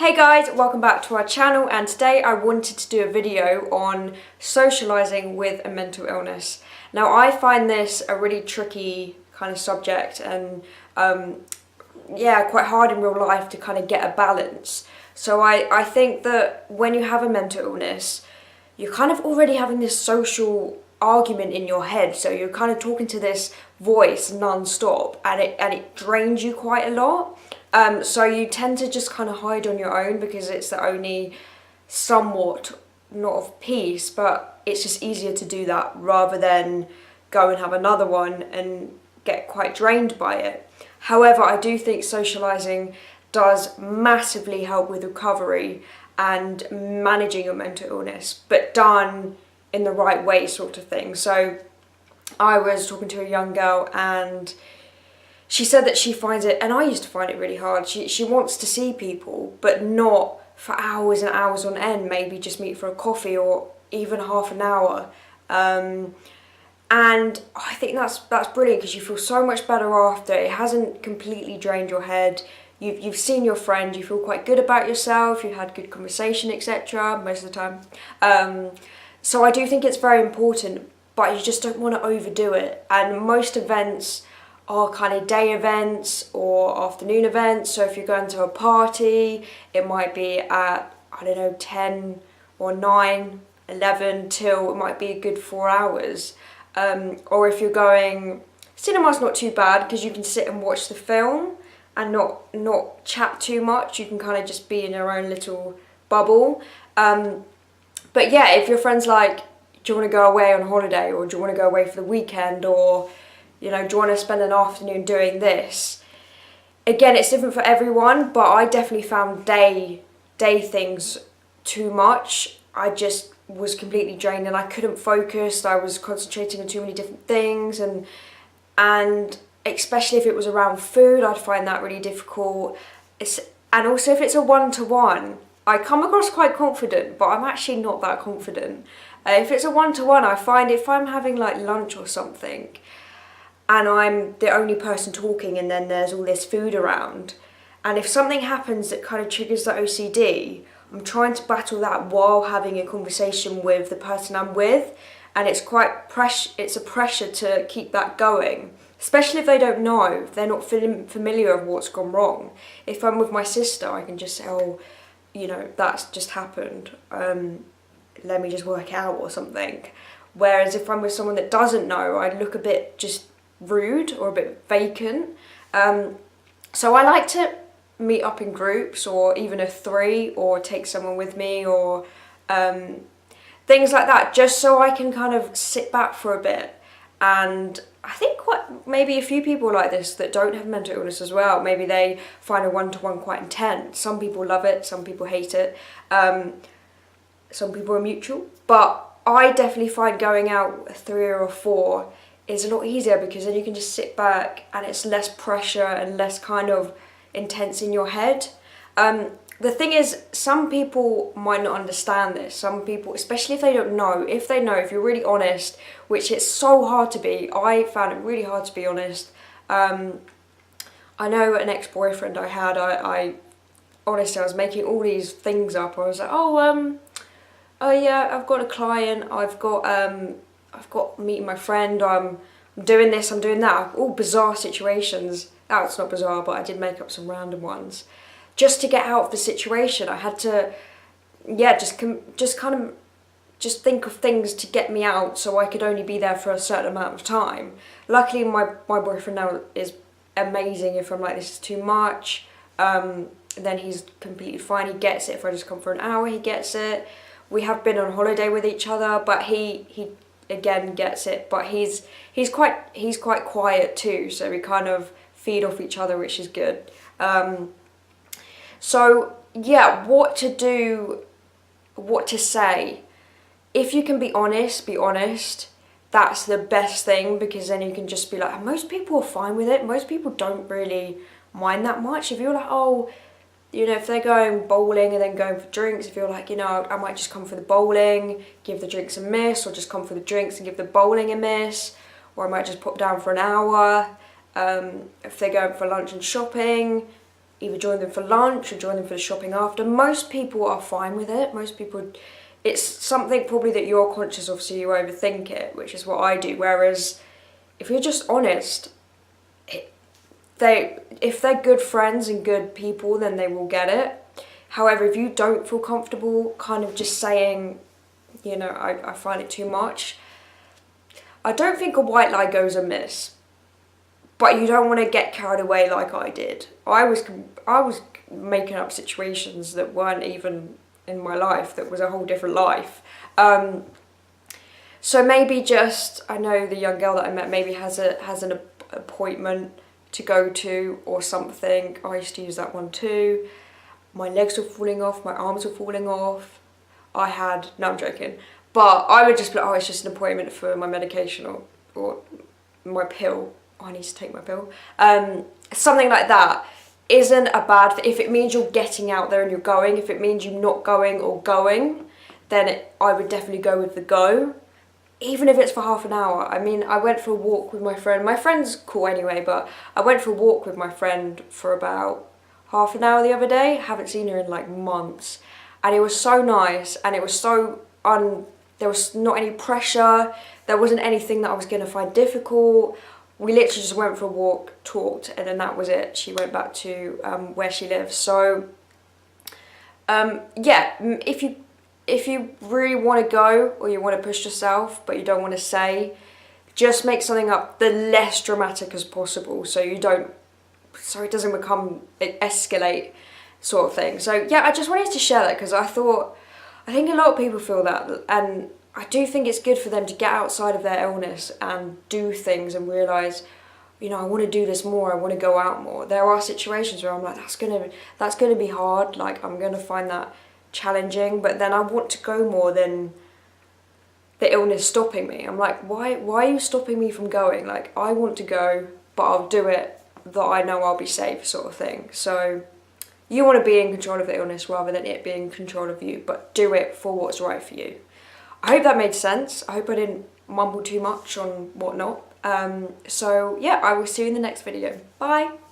Hey guys, welcome back to our channel, and today I wanted to do a video on socialising with a mental illness. Now I find this a really tricky kind of subject and quite hard in real life to kind of get a balance. So I think that when you have a mental illness, you're kind of already having this social argument in your head, so you're kind of talking to this voice non-stop, and it drains you quite a lot. So you tend to just kind of hide on your own because it's the only somewhat, not of peace, but it's just easier to do that rather than go and have another one and get quite drained by it. However, I do think socialising does massively help with recovery and managing your mental illness, but done in the right way, sort of thing. So I was talking to a young girl and she said that she finds it, and I used to find it really hard, she wants to see people, but not for hours and hours on end, maybe just meet for a coffee or even half an hour. And I think that's brilliant because you feel so much better after. It hasn't completely drained your head. You've seen your friend, you feel quite good about yourself, you've had good conversation, etc. most of the time. So I do think it's very important, but you just don't want to overdo it. And most events are kind of day events or afternoon events. So if you're going to a party, it might be at, I don't know, 10 or 9, 11 till, it might be a good 4 hours. Or if you're going, cinema's not too bad because you can sit and watch the film and not chat too much. You can kind of just be in your own little bubble. But yeah, if your friend's like, do you want to go away on holiday, or do you want to go away for the weekend, or you know, do you want to spend an afternoon doing this? Again, it's different for everyone, but I definitely found day things too much. I just was completely drained and I couldn't focus. I was concentrating on too many different things, and especially if it was around food, I'd find that really difficult. And also if it's a one-to-one, I come across quite confident, but I'm actually not that confident. If it's a one-to-one, I find if I'm having like lunch or something, and I'm the only person talking and then there's all this food around, and if something happens that kind of triggers the OCD, I'm trying to battle that while having a conversation with the person I'm with, and it's a pressure to keep that going, especially if they don't know, if they're not familiar with what's gone wrong. If I'm with my sister, I can just say, oh, you know, that's just happened, let me just work out or something. Whereas if I'm with someone that doesn't know, I look a bit just rude or a bit vacant. So I like to meet up in groups, or even a 3, or take someone with me, or things like that, just so I can kind of sit back for a bit. And I think maybe a few people like this that don't have mental illness as well, maybe they find a one-to-one quite intense. Some people love it, some people hate it, some people are mutual, but I definitely find going out with 3 or 4 is a lot easier, because then you can just sit back and it's less pressure and less kind of intense in your head. The thing is, some people might not understand this. Some people, especially if they don't know, if you're really honest, which it's so hard to be, I found it really hard to be honest. I know an ex-boyfriend I had, I honestly, I was making all these things up. I was like, oh yeah, I've got a client, I've got meeting my friend, I'm doing this, I'm doing that, all bizarre situations. Oh, it's not bizarre, but I did make up some random ones. Just to get out of the situation, I had to, just think of things to get me out so I could only be there for a certain amount of time. Luckily, my boyfriend now is amazing. If I'm like, this is too much, then he's completely fine. He gets it. If I just come for an hour, he gets it. We have been on holiday with each other, but he again gets it. But he's quite quiet too, so we kind of feed off each other, which is good. So yeah, what to do, what to say. If you can be honest, that's the best thing, because then you can just be like, most people are fine with it. Most people don't really mind that much. If you're like, oh, you know, if they're going bowling and then going for drinks, if you're like, you know, I might just come for the bowling, give the drinks a miss, or just come for the drinks and give the bowling a miss, or I might just pop down for an hour. If they're going for lunch and shopping, either join them for lunch or join them for the shopping after. Most people are fine with it. Most people, it's something probably that you're conscious of, so you overthink it, which is what I do. Whereas if you're just honest, if they're good friends and good people, then they will get it. However, if you don't feel comfortable kind of just saying, you know, I find it too much, I don't think a white lie goes amiss. But you don't want to get carried away like I did. I was making up situations that weren't even in my life, that was a whole different life. So maybe just, I know the young girl that I met maybe has an appointment to go to or something. I used to use that one too. My legs were falling off, my arms were falling off. No, I'm joking. But I would just be like, oh, it's just an appointment for my medication or my pill. Oh, I need to take my pill. Something like that isn't a bad thing. If it means you're getting out there and you're going, if it means you're not going or going, then I would definitely go with the go. Even if it's for half an hour. I mean, I went for a walk with my friend. My friend's cool anyway, but I went for a walk with my friend for about half an hour the other day. Haven't seen her in like months. And it was so nice, and it was so there was not any pressure. There wasn't anything that I was going to find difficult. We literally just went for a walk, talked, and then that was it. She went back to where she lives. So, yeah, if you really want to go or you want to push yourself but you don't want to say, just make something up the less dramatic as possible so it doesn't escalate sort of thing. So yeah, I just wanted to share that because I think a lot of people feel that, and I do think it's good for them to get outside of their illness and do things and realise, you know, I want to do this more, I want to go out more. There are situations where I'm like, that's gonna be hard, like I'm gonna find that challenging, but then I want to go more than the illness stopping me. I'm like, why are you stopping me from going? Like, I want to go, but I'll do it that I know I'll be safe, sort of thing. So you want to be in control of the illness rather than it being in control of you, but do it for what's right for you. I hope that made sense. I hope I didn't mumble too much on whatnot. So yeah, I will see you in the next video. Bye!